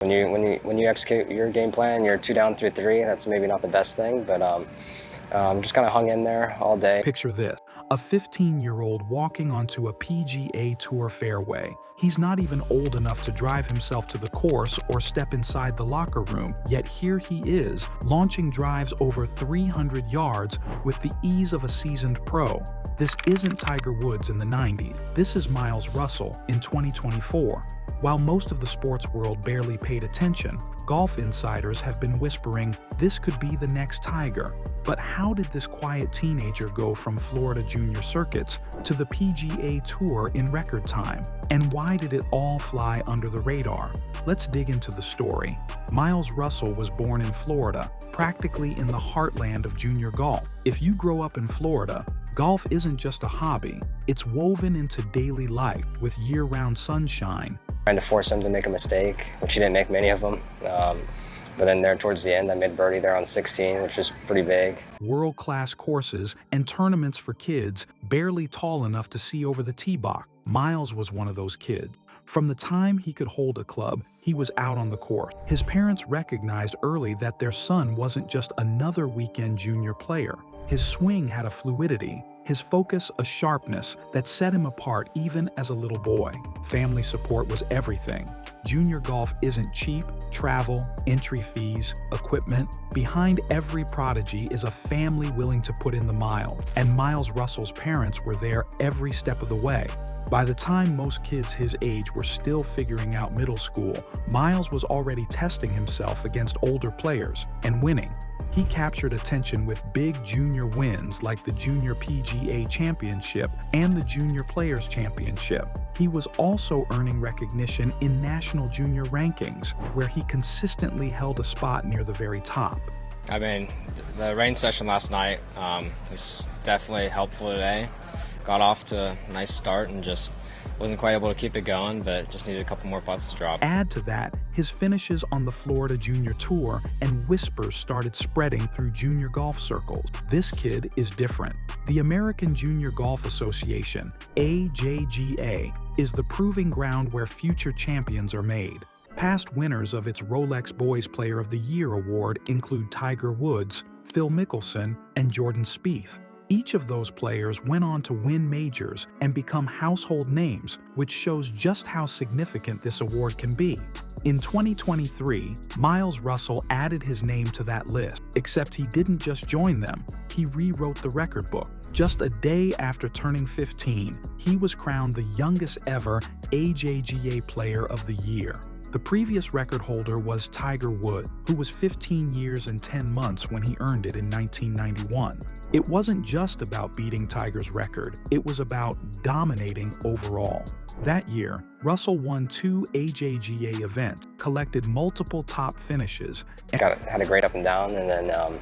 When you execute your game plan, you're 2 down through 3. That's maybe not the best thing, but just kind of hung in there all day. Picture this, a 15-year-old walking onto a PGA Tour fairway. He's not even old enough to drive himself to the course or step inside the locker room, yet here he is, launching drives over 300 yards with the ease of a seasoned pro. This isn't Tiger Woods in the 90s. This is Miles Russell in 2024. While most of the sports world barely paid attention, golf insiders have been whispering, this could be the next Tiger. But how did this quiet teenager go from Florida junior circuits to the PGA Tour in record time? And why did it all fly under the radar? Let's dig into the story. Miles Russell was born in Florida, practically in the heartland of junior golf. If you grow up in Florida, golf isn't just a hobby, it's woven into daily life with year-round sunshine. Trying to force him to make a mistake, which he didn't make many of them. But then there towards the end, I made birdie there on 16, which was pretty big. World-class courses and tournaments for kids barely tall enough to see over the tee box. Miles was one of those kids. From the time he could hold a club, he was out on the course. His parents recognized early that their son wasn't just another weekend junior player. His swing had a fluidity, his focus a sharpness that set him apart even as a little boy. Family support was everything. Junior golf isn't cheap. Travel, entry fees, equipment. Behind every prodigy is a family willing to put in the mile. And Miles Russell's parents were there every step of the way. By the time most kids his age were still figuring out middle school, Miles was already testing himself against older players and winning. He captured attention with big junior wins like the Junior PGA Championship and the Junior Players Championship. He was also earning recognition in national junior rankings, where he consistently held a spot near the very top. I mean, the rain session last night was definitely helpful today. Got off to a nice start and just wasn't quite able to keep it going, but just needed a couple more putts to drop. Add to that his finishes on the Florida Junior Tour, and whispers started spreading through junior golf circles. This kid is different. The American Junior Golf Association, AJGA, is the proving ground where future champions are made. Past winners of its Rolex Boys Player of the Year award include Tiger Woods, Phil Mickelson, and Jordan Spieth. Each of those players went on to win majors and become household names, which shows just how significant this award can be. In 2023, Miles Russell added his name to that list, except he didn't just join them, he rewrote the record book. Just a day after turning 15, he was crowned the youngest ever AJGA Player of the Year. The previous record holder was Tiger Woods, who was 15 years and 10 months when he earned it in 1991. It wasn't just about beating Tiger's record, it was about dominating overall. That year, Russell won 2 AJGA events, collected multiple top finishes, and had a great up and down, and then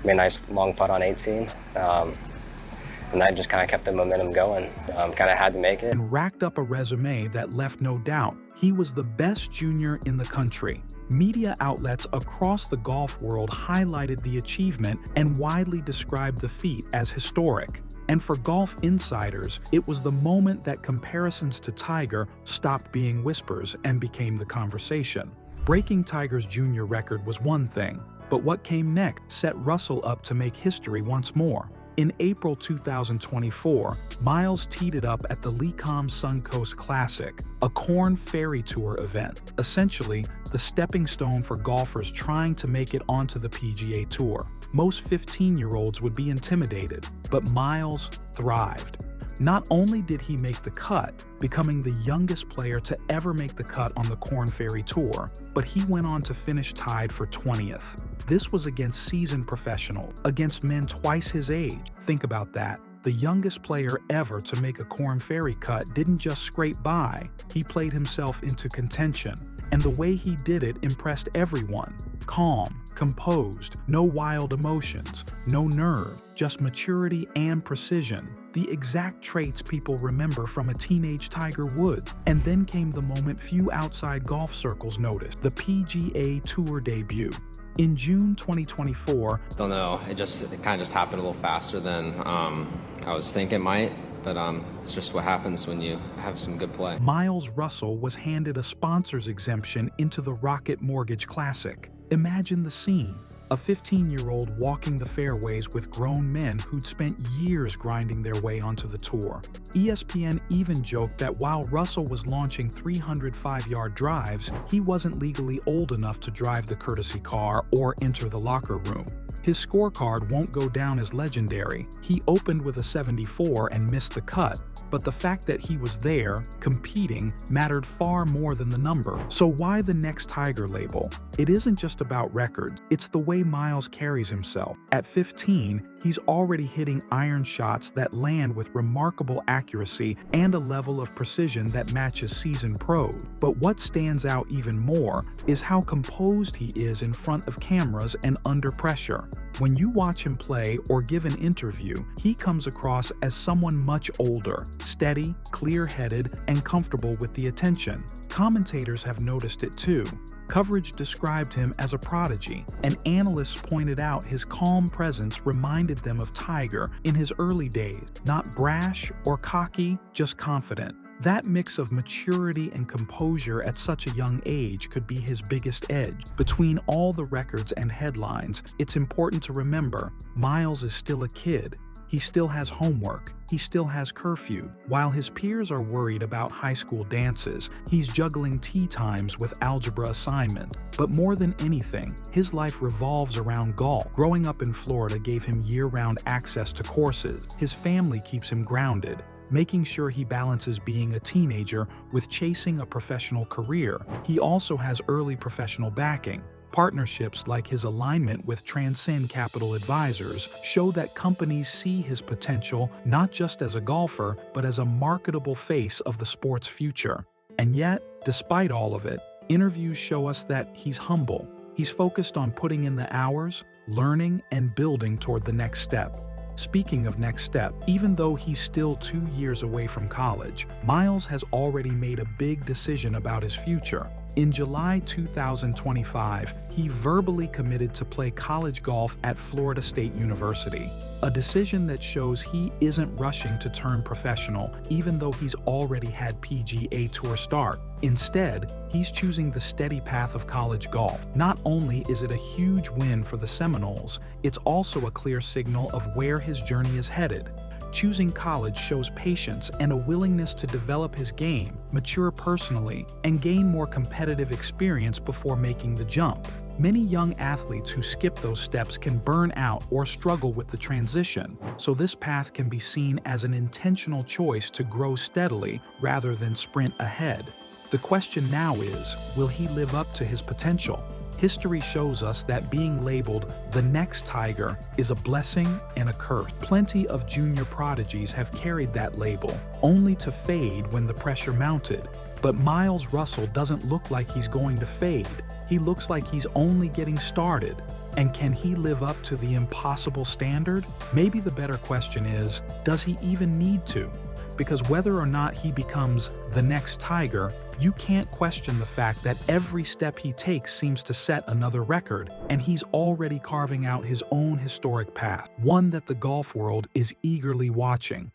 made a nice long putt on 18. And that just kind of kept the momentum going. Kind of had to make it. And racked up a resume that left no doubt. He was the best junior in the country. Media outlets across the golf world highlighted the achievement and widely described the feat as historic. And for golf insiders, it was the moment that comparisons to Tiger stopped being whispers and became the conversation. Breaking Tiger's junior record was one thing, but what came next set Russell up to make history once more. In April 2024, Miles teed it up at the Lecom Suncoast Classic, a Korn Ferry Tour event, essentially the stepping stone for golfers trying to make it onto the PGA Tour. Most 15-year-olds would be intimidated, but Miles thrived. Not only did he make the cut, becoming the youngest player to ever make the cut on the Korn Ferry Tour, but he went on to finish tied for 20th. This was against seasoned professionals, against men twice his age. Think about that. The youngest player ever to make a Korn Ferry cut didn't just scrape by, he played himself into contention. And the way he did it impressed everyone. Calm, composed, no wild emotions, no nerve, just maturity and precision. The exact traits people remember from a teenage Tiger Woods. And then came the moment few outside golf circles noticed, the PGA Tour debut. In June 2024, Don't know, it kind of just happened a little faster than I was thinking it might. but it's just what happens when you have some good play. Miles Russell was handed a sponsor's exemption into the Rocket Mortgage Classic. Imagine the scene. A 15-year-old walking the fairways with grown men who'd spent years grinding their way onto the tour. ESPN even joked that while Russell was launching 305-yard drives, he wasn't legally old enough to drive the courtesy car or enter the locker room. His scorecard won't go down as legendary. He opened with a 74 and missed the cut, but the fact that he was there, competing, mattered far more than the number. So why the next Tiger label? It isn't just about records, it's the way Miles carries himself. At 15, he's already hitting iron shots that land with remarkable accuracy and a level of precision that matches seasoned pros. But what stands out even more is how composed he is in front of cameras and under pressure. When you watch him play or give an interview, he comes across as someone much older, steady, clear-headed, and comfortable with the attention. Commentators have noticed it too. Coverage described him as a prodigy, and analysts pointed out his calm presence reminded them of Tiger in his early days, not brash or cocky, just confident. That mix of maturity and composure at such a young age could be his biggest edge. Between all the records and headlines, it's important to remember, Miles is still a kid. He still has homework. He still has curfew. While his peers are worried about high school dances, he's juggling tea times with algebra assignments. But more than anything, his life revolves around golf. Growing up in Florida gave him year-round access to courses. His family keeps him grounded, making sure he balances being a teenager with chasing a professional career. He also has early professional backing. Partnerships like his alignment with Transcend Capital Advisors show that companies see his potential not just as a golfer, but as a marketable face of the sport's future. And yet, despite all of it, interviews show us that he's humble. He's focused on putting in the hours, learning, and building toward the next step. Speaking of next step, even though he's still 2 years away from college, Miles has already made a big decision about his future. In July 2025, he verbally committed to play college golf at Florida State University, a decision that shows he isn't rushing to turn professional even though he's already had PGA Tour start. Instead, he's choosing the steady path of college golf. Not only is it a huge win for the Seminoles, it's also a clear signal of where his journey is headed. Choosing college shows patience and a willingness to develop his game, mature personally, and gain more competitive experience before making the jump. Many young athletes who skip those steps can burn out or struggle with the transition, so this path can be seen as an intentional choice to grow steadily rather than sprint ahead. The question now is, will he live up to his potential? History shows us that being labeled the next Tiger is a blessing and a curse. Plenty of junior prodigies have carried that label, only to fade when the pressure mounted. But Miles Russell doesn't look like he's going to fade. He looks like he's only getting started. And can he live up to the impossible standard? Maybe the better question is, does he even need to? Because whether or not he becomes the next Tiger, you can't question the fact that every step he takes seems to set another record, and he's already carving out his own historic path, one that the golf world is eagerly watching.